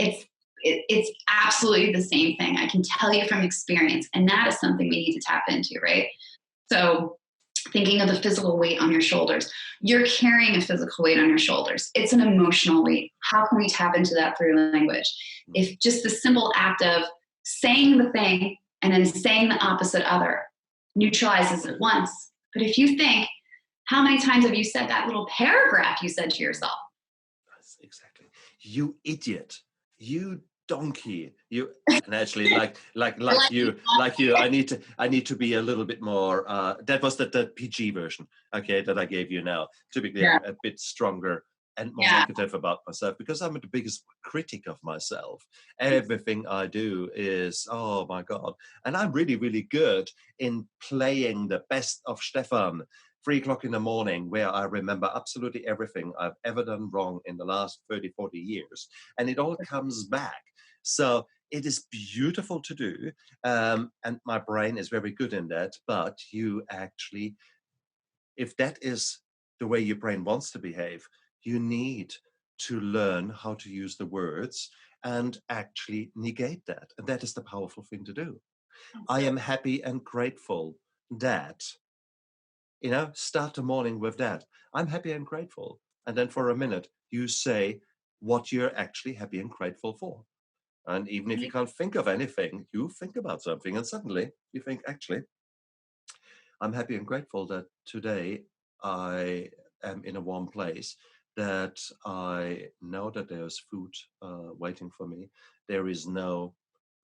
It's absolutely the same thing. I can tell you from experience, and that is something we need to tap into, right? So thinking of the physical weight on your shoulders, you're carrying a physical weight on your shoulders. It's an emotional weight. How can we tap into that through language? If just the simple act of saying the thing and then saying the opposite other neutralizes it once. But if you think, how many times have you said that little paragraph you said to yourself? That's exactly. You idiot. You donkey. You and actually like you. I need to be a little bit more. That was the PG version, okay, that I gave you now. Typically, Yeah. I'm a bit stronger and more Yeah. negative about myself because I'm the biggest critic of myself. Everything I do is, oh my God. And I'm really, really good in playing the best of Stefan 3 o'clock in the morning, where I remember absolutely everything I've ever done wrong in the last 30, 40 years. And it all comes back. So it is beautiful to do. And my brain is very good in that. But you actually, if that is the way your brain wants to behave, you need to learn how to use the words and actually negate that. And that is the powerful thing to do. I am happy and grateful that, start the morning with that. I'm happy and grateful. And then for a minute, you say what you're actually happy and grateful for. And even if you can't think of anything, you think about something and suddenly you think, actually, I'm happy and grateful that today I am in a warm place, that I know that there's food waiting for me. There is no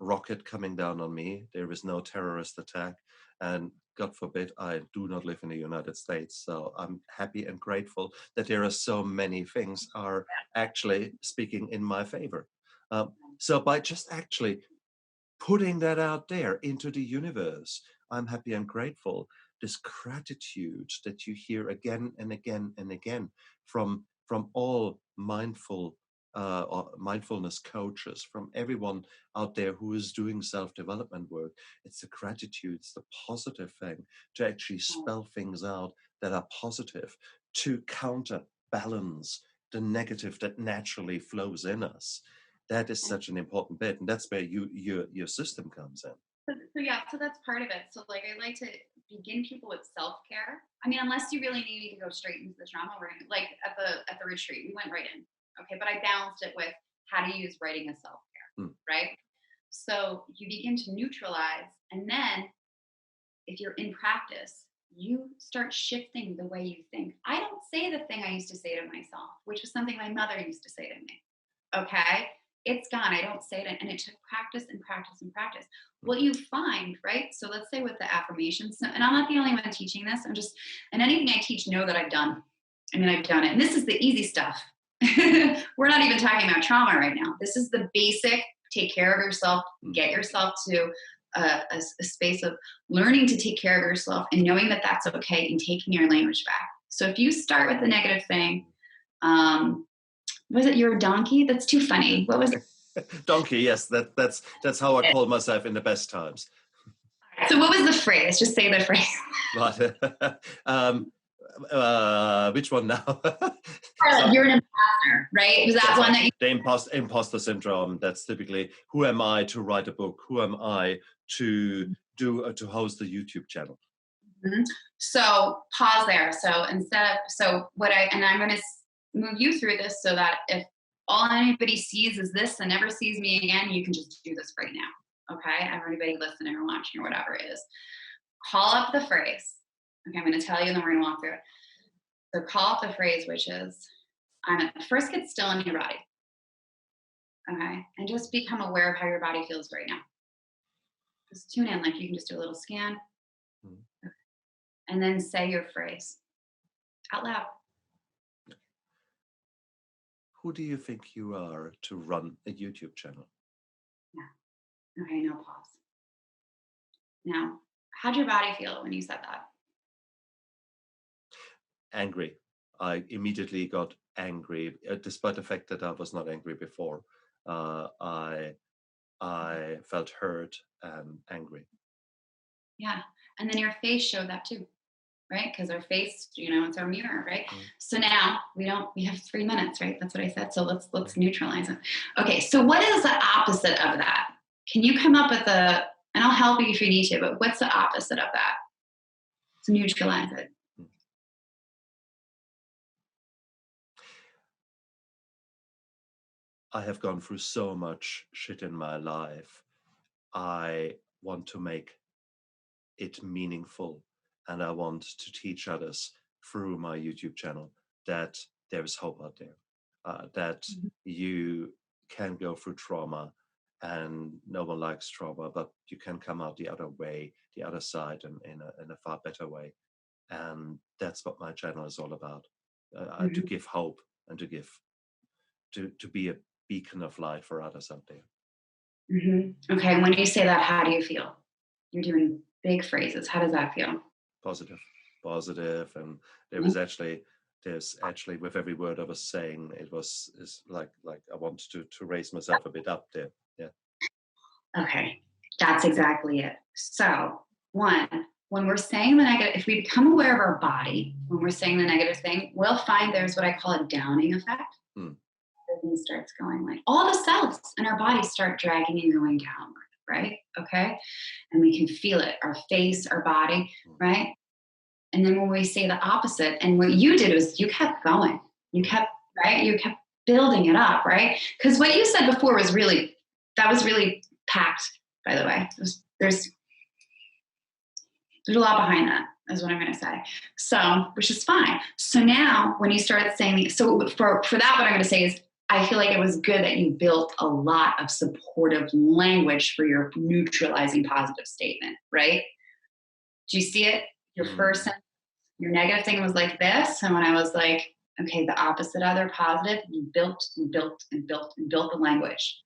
rocket coming down on me. There is no terrorist attack. And God forbid, I do not live in the United States. So I'm happy and grateful that there are so many things are actually speaking in my favor. So by just actually putting that out there into the universe, I'm happy and grateful. This gratitude that you hear again and again and again from all or mindfulness coaches, from everyone out there who is doing self-development work. It's the gratitude, it's the positive thing to actually spell things out that are positive, to counterbalance the negative that naturally flows in us. That is such an important bit, and that's where your system comes in. So that's part of it. So like I like to begin people with self-care. I mean, unless you really need to go straight into the trauma, like at the retreat, we went right in. Okay, but I balanced it with how to use writing as self-care, right? So you begin to neutralize, and then if you're in practice, you start shifting the way you think. I don't say the thing I used to say to myself, which was something my mother used to say to me. Okay, it's gone. I don't say it. And it took practice and practice and practice. What you find, right? So let's say with the affirmations, and I'm not the only one teaching this. And anything I teach, know that I've done. I mean, I've done it. And this is the easy stuff. We're not even talking about trauma right now. This is the basic, take care of yourself, get yourself to a space of learning to take care of yourself and knowing that that's okay and taking your language back. So if you start with the negative thing, was it you're a donkey? That's too funny. What was it? Donkey, yes. That's how I called myself in the best times. So what was the phrase? Just say the phrase. Which one now? You're an imposter, right? Was that one that you... The imposter syndrome. That's typically, who am I to write a book? Who am I to host a YouTube channel? Mm-hmm. So pause there. So I'm going to move you through this so that if all anybody sees is this and never sees me again, you can just do this right now. Okay? Everybody listening or watching or whatever it is. Call up the phrase. Okay, I'm going to tell you and then we're going to walk through it. So call up the phrase, which is, first get still in your body. Okay? And just become aware of how your body feels right now. Just tune in, like you can just do a little scan. Okay. And then say your phrase out loud. Who do you think you are to run a YouTube channel? Yeah. Okay, no pause. Now, how'd your body feel when you said that? Angry. I immediately got angry, despite the fact that I was not angry before. I felt hurt and angry. Yeah. And then your face showed that too, right? Because our face, it's our mirror, right? So now we have 3 minutes, right? That's what I said. So let's neutralize it. Okay. So what is the opposite of that? Can you come up with and I'll help you if you need to, but what's the opposite of that? To neutralize it. I have gone through so much shit in my life. I want to make it meaningful, and I want to teach others through my YouTube channel that there is hope out there, that you can go through trauma and no one likes trauma, but you can come out the other way, the other side, and in a far better way. And that's what my channel is all about, to give hope and to be a beacon of light for others out there. Okay, when you say that, how do you feel? You're doing big phrases. How does that feel? Positive, and there's actually with every word I was saying, is like I wanted to raise myself a bit up there. Yeah. Okay, that's exactly it. So, one, when we're saying the negative, if we become aware of our body, when we're saying the negative thing, we'll find there's what I call a downing effect. Everything starts going like all the cells in our body start dragging and going downward, right? Okay. And we can feel it, our face, our body, right? And then when we say the opposite, and what you did was you kept going, you kept building it up, right? Because what you said before was really packed, by the way. There's a lot behind that, is what I'm going to say. So, which is fine. So now when you started saying, so for that, what I'm going to say is, I feel like it was good that you built a lot of supportive language for your neutralizing positive statement, right? Do you see it? Your first sentence, your negative thing was like this. And when I was like, okay, the opposite other positive, you built and built and built and built the language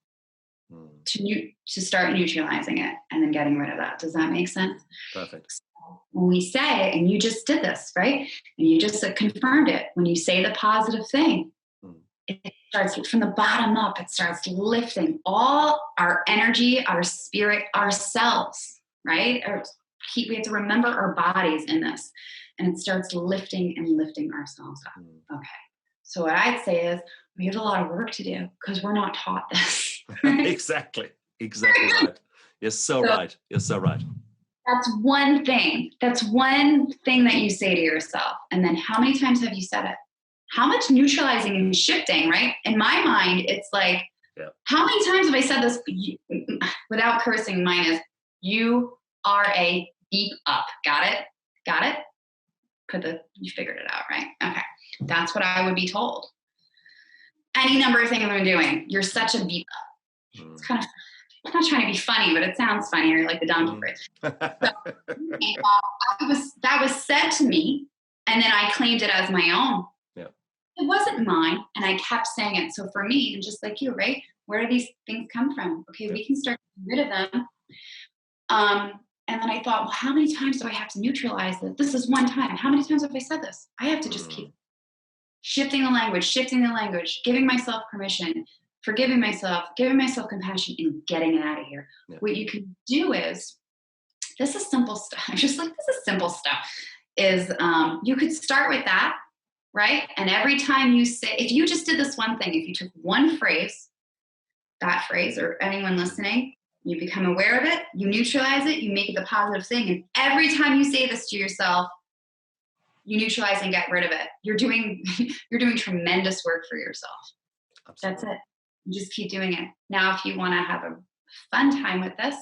to start neutralizing it and then getting rid of that. Does that make sense? Perfect. So when we say, and you just did this, right? And you just confirmed it. When you say the positive thing, it starts from the bottom up. It starts lifting all our energy, our spirit, our cells, right? We have to remember our bodies in this. And it starts lifting and lifting ourselves up. Okay. So what I'd say is we have a lot of work to do because we're not taught this. Exactly right. You're so right. That's one thing. That's one thing that you say to yourself. And then how many times have you said it? How much neutralizing and shifting, right? In my mind, it's like, how many times have I said this without cursing? Mine is, you are a beep up. Got it? You figured it out, right? Okay. That's what I would be told. Any number of things I'm doing. You're such a beep up. It's kind of, I'm not trying to be funny, but it sounds funnier, like the donkey phrase. So, that was said to me, and then I claimed it as my own. It wasn't mine, and I kept saying it. So for me, and just like you, right? Where do these things come from? Okay, we can start getting rid of them. And then I thought, well, how many times do I have to neutralize this? This is one time. How many times have I said this? I have to just keep shifting the language, giving myself permission, forgiving myself, giving myself compassion, and getting it out of here. What you can do is, this is simple stuff. I'm just like, this is simple stuff. You could start with that, right? And every time you say, if you just did this one thing, if you took one phrase, that phrase, or anyone listening, you become aware of it, you neutralize it, you make it the positive thing. And every time you say this to yourself, you neutralize and get rid of it. You're doing tremendous work for yourself. Absolutely. That's it. You just keep doing it. Now, if you want to have a fun time with this,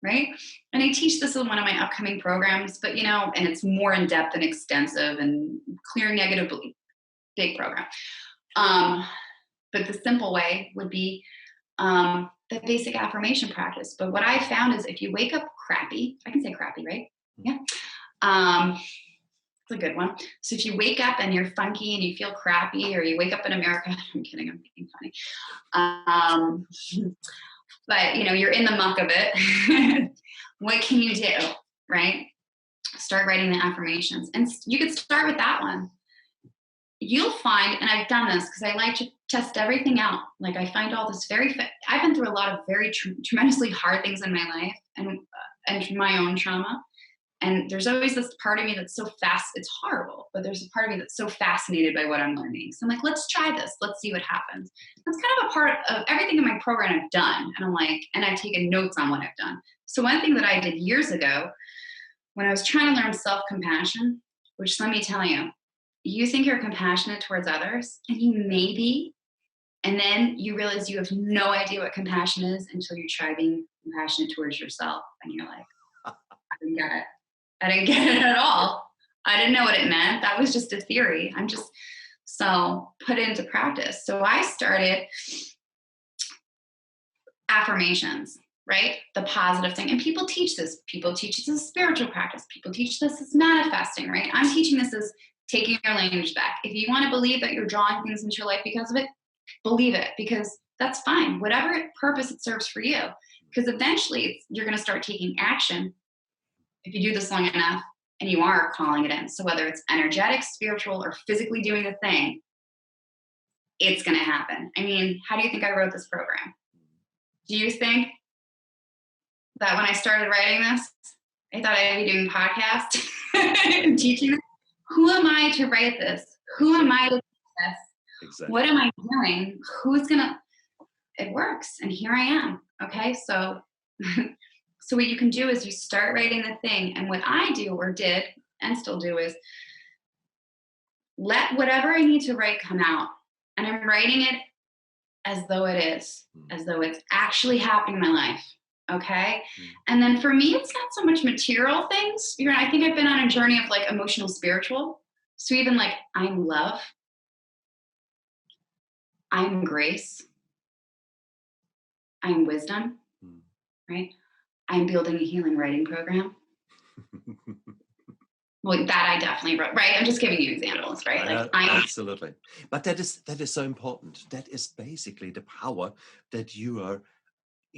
right? And I teach this in one of my upcoming programs, but and it's more in depth and extensive and clearing negative belief, big program. But the simple way would be the basic affirmation practice. But what I found is if you wake up crappy, I can say crappy, right? Yeah. It's a good one. So if you wake up and you're funky and you feel crappy, or you wake up in America, I'm kidding, I'm being funny. But you're in the muck of it. What can you do, right? Start writing the affirmations. And you could start with that one. You'll find, and I've done this because I like to test everything out. Like I find all this I've been through a lot of very tremendously hard things in my life and my own trauma. And there's always this part of me that's so fast, it's horrible, but there's a part of me that's so fascinated by what I'm learning. So I'm like, let's try this. Let's see what happens. That's kind of a part of everything in my program I've done. And I'm like, and I've taken notes on what I've done. So one thing that I did years ago when I was trying to learn self-compassion, which let me tell you, you think you're compassionate towards others, and you may be, and then you realize you have no idea what compassion is until you try being compassionate towards yourself. And you're like, I didn't get it. I didn't get it at all. I didn't know what it meant. That was just a theory. So put it into practice. So I started affirmations, right? The positive thing. And people teach this. People teach this as spiritual practice. People teach this as manifesting, right? I'm teaching this as taking your language back. If you want to believe that you're drawing things into your life because of it, believe it, because that's fine. Whatever purpose it serves for you. Because eventually you're going to start taking action if you do this long enough and you are calling it in. So whether it's energetic, spiritual, or physically doing the thing, it's going to happen. I mean, how do you think I wrote this program? Do you think that when I started writing this, I thought I'd be doing podcasts and teaching this? Who am I to write this? Who am I to teach this? Exactly. What am I doing? Who's going to, it works. And here I am. Okay. So, so what you can do is you start writing the thing. And what I do or did and still do is let whatever I need to write come out. And I'm writing it as though it is, as though it's actually happening in my life. Okay. And then for me, it's not so much material things. I think I've been on a journey of like emotional, spiritual. So even like I'm love, I'm grace, I'm wisdom, right? I'm building a healing writing program. Well, that I definitely wrote, right? I'm just giving you examples, right? Like absolutely. But that is so important. That is basically the power that you are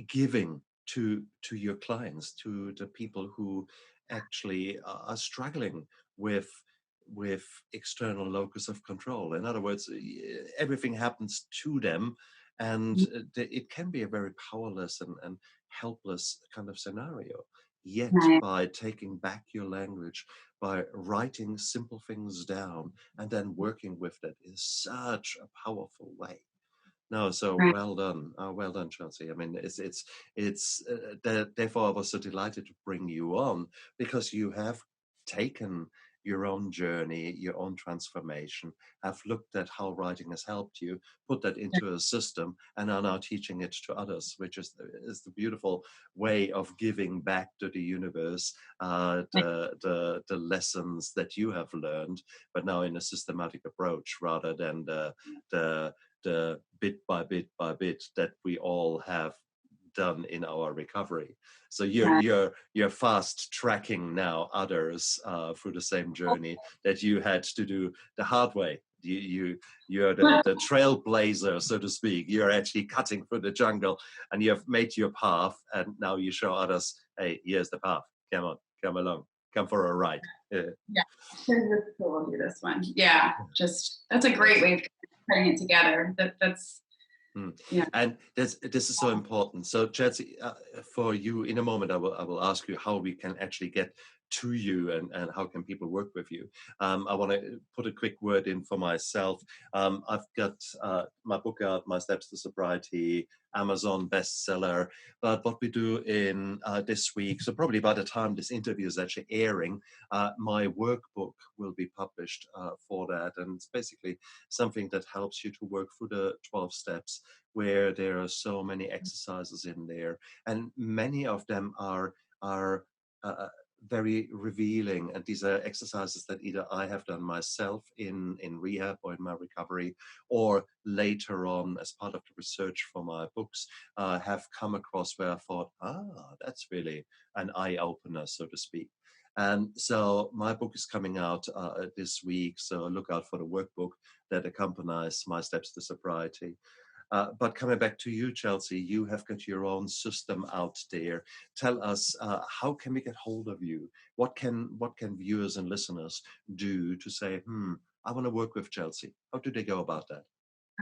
giving to your clients, to the people who actually are struggling with external locus of control. In other words, everything happens to them, and it can be a very powerless and helpless kind of scenario. Yet by taking back your language, by writing simple things down and then working with that is such a powerful way. No, so well done, Chelsea. I mean, therefore I was so delighted to bring you on, because you have taken your own journey, your own transformation, have looked at how writing has helped you, put that into a system, and are now teaching it to others, which is the beautiful way of giving back to the universe the lessons that you have learned, but now in a systematic approach rather than the bit by bit by bit that we all have done in our recovery. So you're fast tracking now others through the same journey that you had to do the hard way. You're the trailblazer, so to speak. You're actually cutting through the jungle, and you have made your path, and now you show others, hey, here's the path. Come on, come along, come for a ride. Yeah, we'll do this one. Yeah, that's a great way of putting it together. That's yeah. And this is so important. So Chelsea, for you, in a moment, I will ask you how we can actually get to you, and how can people work with you. I want to put a quick word in for myself. I've got my book out, My Steps to Sobriety, Amazon bestseller. But what we do in this week, so probably by the time this interview is actually airing, my workbook will be published for that. And it's basically something that helps you to work through the 12 steps, where there are so many exercises in there. And many of them are very revealing, and these are exercises that either I have done myself in rehab or in my recovery, or later on as part of the research for my books have come across where I thought, that's really an eye-opener, so to speak. And so my book is coming out this week, so look out for the workbook that accompanies My Steps to Sobriety. But coming back to you, Chelsea, you have got your own system out there. Tell us, how can we get hold of you? What can viewers and listeners do to say, I want to work with Chelsea? How do they go about that?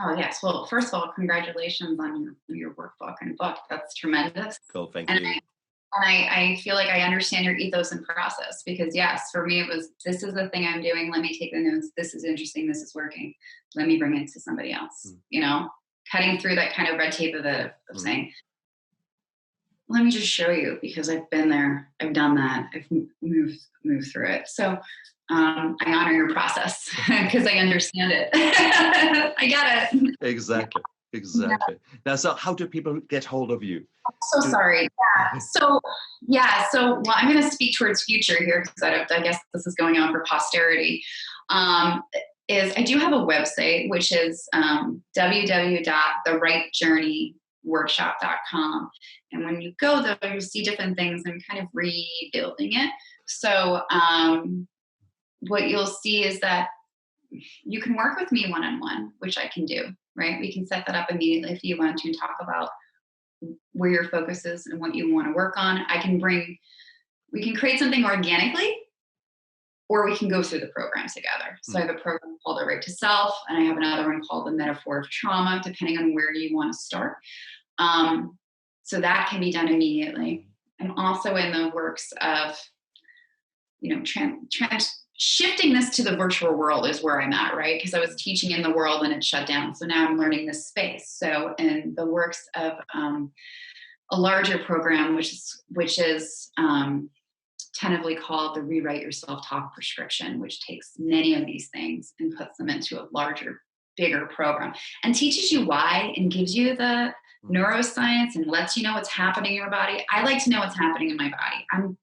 Oh, yes. Well, first of all, congratulations on your workbook and book. That's tremendous. Cool. Thank you. I feel like I understand your ethos and process, because yes, for me, it was, this is the thing I'm doing. Let me take the notes. This is interesting. This is working. Let me bring it to somebody else, cutting through that kind of red tape of saying, let me just show you, because I've been there, I've done that, I've moved through it. So I honor your process because I understand it. I get it. Exactly. Yeah. Now, so how do people get hold of you? I'm so sorry. Yeah. So well, I'm going to speak towards future here, because I guess this is going on for posterity. Is I do have a website, which is www.therightjourney.com. workshop.com. And when you go there, you see different things and kind of rebuilding it. So what you'll see is that you can work with me one-on-one, which I can do, right? We can set that up immediately if you want to talk about where your focus is and what you want to work on. We can create something organically, or we can go through the programs together. So I have a program called The Right to Self, and I have another one called The Metaphor of Trauma, depending on where you want to start. So that can be done immediately. I'm also in the works of, shifting this to the virtual world is where I'm at, right? Because I was teaching in the world and it shut down. So now I'm learning this space. So in the works of a larger program, which is tentatively called the Rewrite Your Self-Talk Prescription, which takes many of these things and puts them into a larger, bigger program and teaches you why and gives you the neuroscience and lets you know what's happening in your body. I like to know what's happening in my body. I'm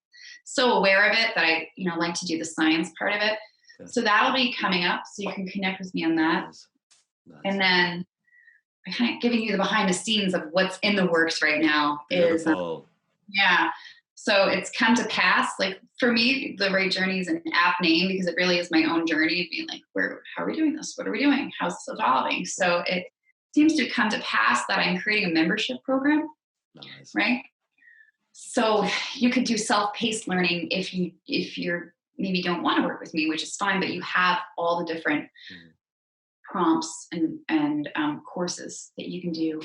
so aware of it that I, like to do the science part of it. Yeah. So that'll be coming up. So you can connect with me on that. Nice. And then I'm kind of giving you the behind the scenes of what's in the works right now. Beautiful. Yeah. So it's come to pass. Like for me, the Right Journey is an apt name because it really is my own journey of being like, how are we doing this? What are we doing? How's this evolving? So it seems to come to pass that I'm creating a membership program. Nice. Right. So you could do self-paced learning if you're maybe don't want to work with me, which is fine, but you have all the different prompts and courses that you can do.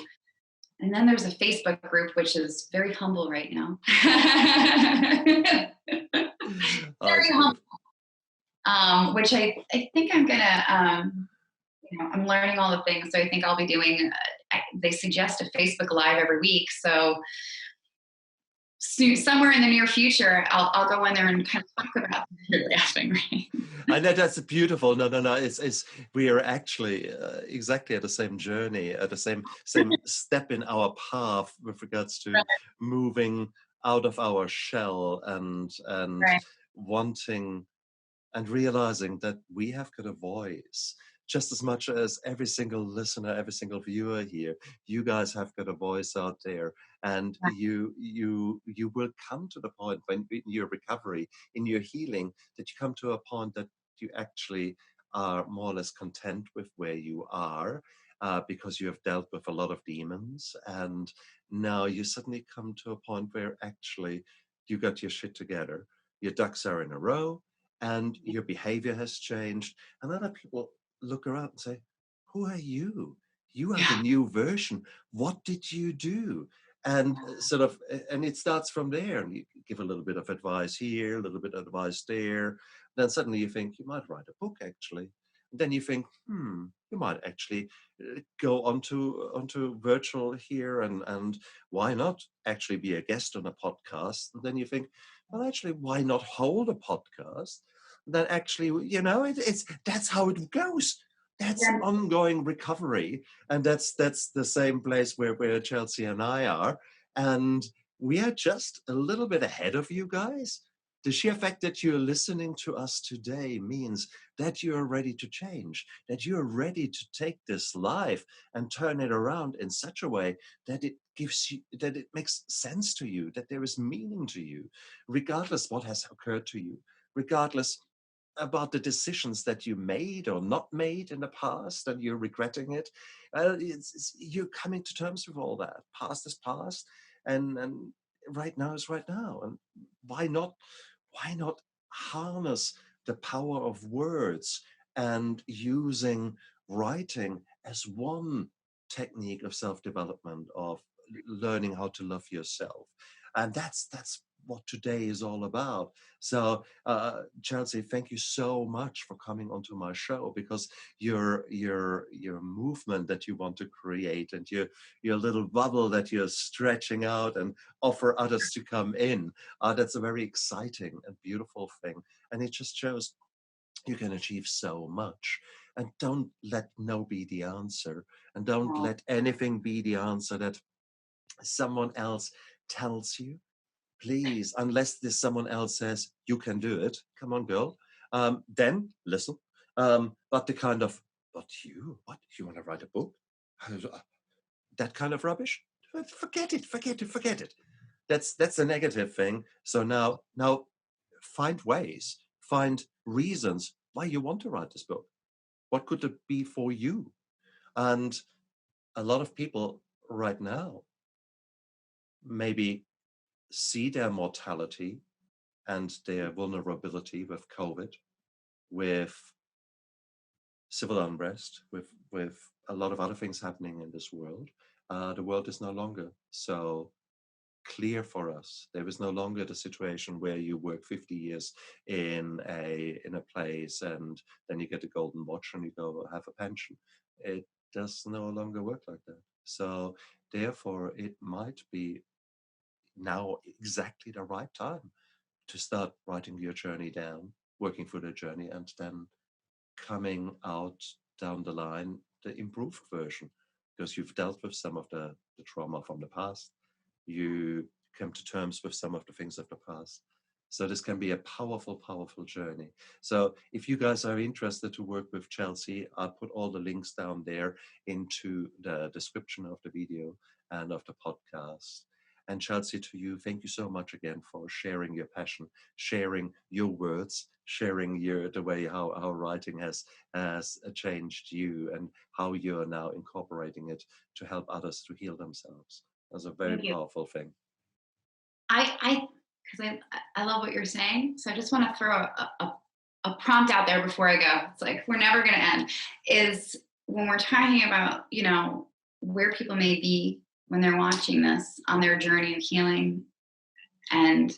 And then there's a Facebook group, which is very humble right now. Very humble. Which I think I'm gonna, I'm learning all the things. So I think I'll be doing, they suggest a Facebook Live every week. So somewhere in the near future, I'll go in there and kind of talk about you're laughing, right? I know that's beautiful. No. It's we are actually exactly at the same journey, at the same step in our path with regards to moving out of our shell and wanting and realizing that we have got a voice. Just as much as every single listener, every single viewer here, you guys have got a voice out there, and you will come to the point when in your recovery, in your healing, that you come to a point that you actually are more or less content with where you are, because you have dealt with a lot of demons, and now you suddenly come to a point where actually you got your shit together, your ducks are in a row, and your behavior has changed, and other people look around and say, who are you? You are the new version. What did you do? And and it starts from there, and you give a little bit of advice here, a little bit of advice there. Then suddenly you think you might write a book, actually. And then you think, you might actually go onto virtual here, and why not actually be a guest on a podcast? And then you think, well, actually, why not hold a podcast? Then actually, that's how it goes. That's ongoing recovery, and that's the same place where Chelsea and I are, and we are just a little bit ahead of you guys. The sheer fact that you're listening to us today means that you're ready to change, that you're ready to take this life and turn it around in such a way that it makes sense to you, that there is meaning to you, regardless what has occurred to you, regardless about the decisions that you made or not made in the past and you're regretting it. You're coming to terms with all that. Past is past, and right now is right now. And why not harness the power of words and using writing as one technique of self-development, of learning how to love yourself? And that's what today is all about. So Chelsea, thank you so much for coming onto my show, because your movement that you want to create and your little bubble that you're stretching out and offer others to come in, that's a very exciting and beautiful thing, and it just shows you can achieve so much. And don't let no be the answer, and don't let anything be the answer that someone else tells you. Please, unless there's someone else says, you can do it, come on, girl, then listen. But the kind of, what, you want to write a book? That kind of rubbish? Forget it. That's a negative thing. So now find ways, find reasons why you want to write this book. What could it be for you? And a lot of people right now maybe see their mortality and their vulnerability with COVID, with civil unrest, with a lot of other things happening in this world. The world is no longer so clear for us. There is no longer the situation where you work 50 years in a place and then you get a golden watch and you go have a pension. It does no longer work like that. So therefore, it might be now exactly the right time to start writing your journey down, working through the journey, and then coming out down the line the improved version, because you've dealt with some of the trauma from the past. You come to terms with some of the things of the past. So this can be a powerful, powerful journey. So if you guys are interested to work with Chelsea, I'll put all the links down there into the description of the video and of the podcast. And Chelsea, to you, thank you so much again for sharing your passion, sharing your words, sharing the way how writing has changed you and how you are now incorporating it to help others to heal themselves. That's a very powerful thing. I love what you're saying. So I just want to throw a prompt out there before I go. It's like, we're never going to end. Is when we're talking about, where people may be when they're watching this on their journey of healing and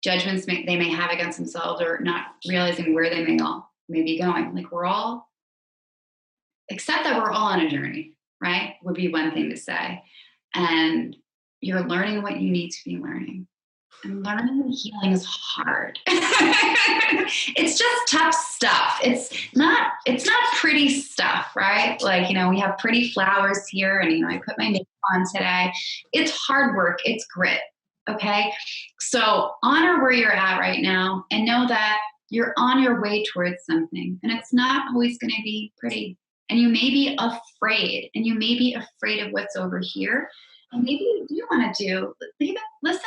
judgments they may have against themselves or not realizing where they may be going. Like, except that we're all on a journey, right? Would be one thing to say. And you're learning what you need to be learning. And learning and healing is hard. It's just tough stuff. It's not pretty stuff, right? Like, we have pretty flowers here and, I put my makeup on today. It's hard work. It's grit. Okay. So honor where you're at right now and know that you're on your way towards something, and it's not always going to be pretty. And you may be afraid, of what's over here. And maybe you do want to listen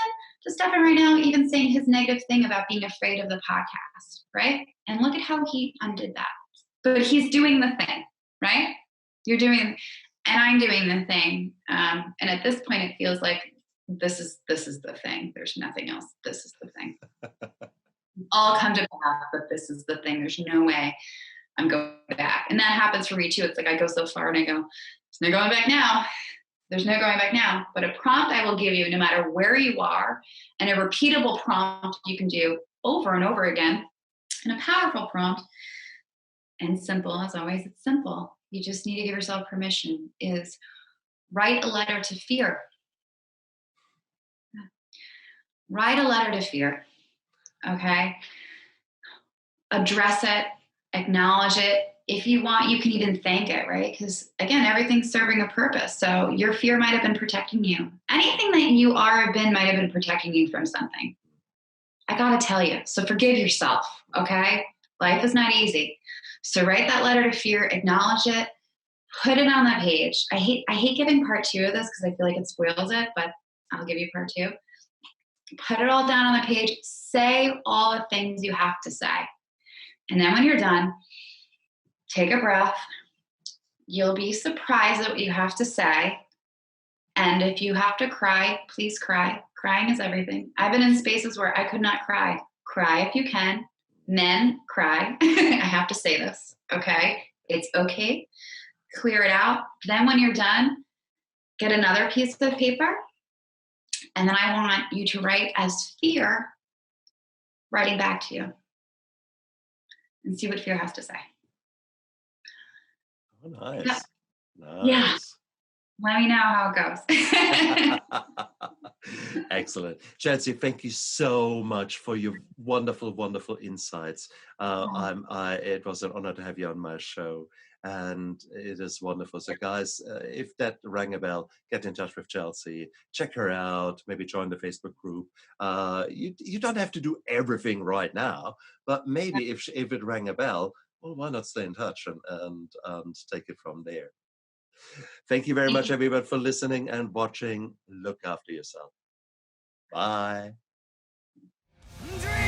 to Stefan right now, even saying his negative thing about being afraid of the podcast, right? And look at how he undid that. But he's doing the thing, right? You're doing, and I'm doing the thing. And at this point, it feels like this is the thing. There's nothing else. This is the thing. All come to pass, but this is the thing. There's no way I'm going back. And that happens for me too. It's like I go so far and I go, there's no going back now. There's no going back now. But a prompt I will give you, no matter where you are, and a repeatable prompt you can do over and over again, and a powerful prompt, and simple as always. It's simple. You just need to give yourself permission. Is write a letter to fear. Write a letter to fear. Okay. Address it. Acknowledge it. If you want, you can even thank it, right? Because again, everything's serving a purpose. So your fear might have been protecting you. Anything that you are or been might have been protecting you from something. I got to tell you. So forgive yourself, okay? Life is not easy. So write that letter to fear, acknowledge it, put it on that page. I hate giving part 2 of this because I feel like it spoils it, but I'll give you part 2. Put it all down on the page. Say all the things you have to say. And then when you're done, take a breath. You'll be surprised at what you have to say. And if you have to cry, please cry. Crying is everything. I've been in spaces where I could not cry. Cry if you can. Men, cry. I have to say this, okay? It's okay. Clear it out. Then when you're done, get another piece of paper. And then I want you to write as fear writing back to you. And see what fear has to say. Oh, nice. Yeah. Nice. Yeah. Let me know how it goes. Excellent. Chelsea, thank you so much for your wonderful, wonderful insights. It was an honor to have you on my show, and it is wonderful. So guys, if that rang a bell, get in touch with Chelsea, check her out, maybe join the Facebook group. You don't have to do everything right now, but maybe if it rang a bell, well, why not stay in touch and take it from there? Thank you very Thank much, you. everyone, for listening and watching. Look after yourself. Bye. Dream